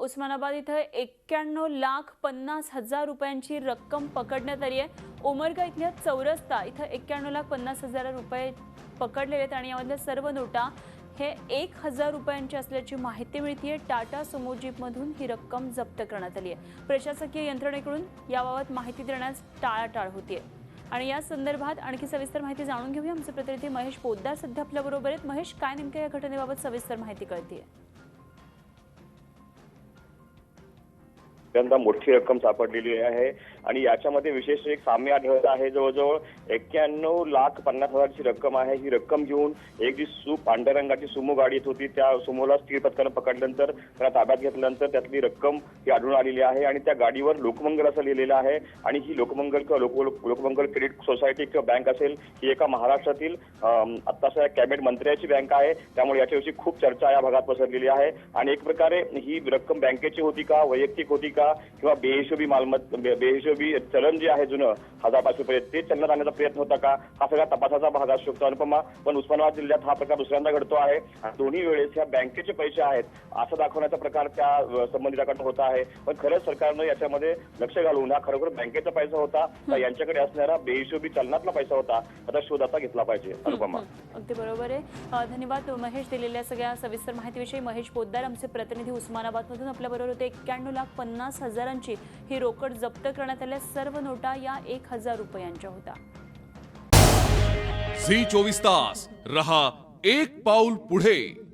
उस्मानाबाद इथं 91,50,00,000 रुपयांची रक्कम पकडण्यात आली आहे। उमरगा इथल्या चौरस्ता इथं 91,50,000 रुपये पकडलेले आहेत आणि यामधल्या सर्व नोटा हे 1,000 रुपयांची असल्याची माहिती मिळते। टाटा सुमो जीपमधून ही रक्कम जप्त करण्यात आली आहे। प्रशासकीय यंत्रणेकडून याबाबत माहिती देण्यास टाळाटाळ होतीये आणि या संदर्भात आणखी सविस्तर माहिती जाणून घेऊया। आमचे प्रतिनिधी महेश पोद्दार सध्या आपल्या बरोबर आहेत। महेश, काय नेमकं या घटनेबाबत सविस्तर माहिती कळतेय? मोठी रक्कम सापडलेली आहे आणि याच्यामध्ये विशेष एक साम्य आढळत आहे। जवळजवळ 91,50,000 ची रक्कम आहे। ही रक्कम घेऊन एक जी पांढऱ्या रंगाची सुमो गाडी येत होती, त्या सुमोला स्थिर पथकानं पकडल्यानंतर त्याला ताब्यात घेतल्यानंतर त्यातली रक्कम ही आढळून आलेली आहे आणि त्या गाडीवर लोकमंगल असं लिहिलेलं आहे आणि ही लोकमंगल किंवा लोकमंगल क्रेडिट सोसायटी किंवा बँक असेल, ही एका महाराष्ट्रातील आत्ताच्या कॅबिनेट मंत्र्याची बँक आहे। त्यामुळे याच्याविषयी खूप चर्चा या भागात पसरलेली आहे आणि एक प्रकारे ही रक्कम बँकेची होती का, वैयक्तिक होती का, किंवा बेहिशोबी मालमत्ता बेहिशोबी चलन जे आहे जुनं 1,000-500 रुपये ते चलनात आणण्याचा प्रयत्न होता का, हा सगळा तपासाचा भाग असू शकतो। अनुपमा, पण उस्मानाबाद जिल्ह्यात हा प्रकार दुसऱ्यांदा घडतो आहे आणि दोन्ही वेळेस ह्या बँकेचे पैसे आहेत असं दाखवण्याचा प्रकार त्या संबंधिताकडून होत आहे। पण खरंच सरकारनं याच्यामध्ये लक्ष घालून हा खरोखर बँकेचा पैसा होता का यांच्याकडे असणारा बेहिशोबी चलनातला पैसा होता, आता शोध आता घेतला पाहिजे। अनुपमा, अगदी बरोबर आहे। धन्यवाद महेश, दिलेल्या सगळ्या सविस्तर माहितीविषयी। महेश पोद्दार आमचे प्रतिनिधी उस्मानाबादमधून आपल्या बरोबर होते। 91,50,000 ही रोकड जप्त करण्यात आल्या। सर्व नोटा या 1,000 रुपयांच्या होत्या। झी 24 तास रहा एक पाऊल पुढे।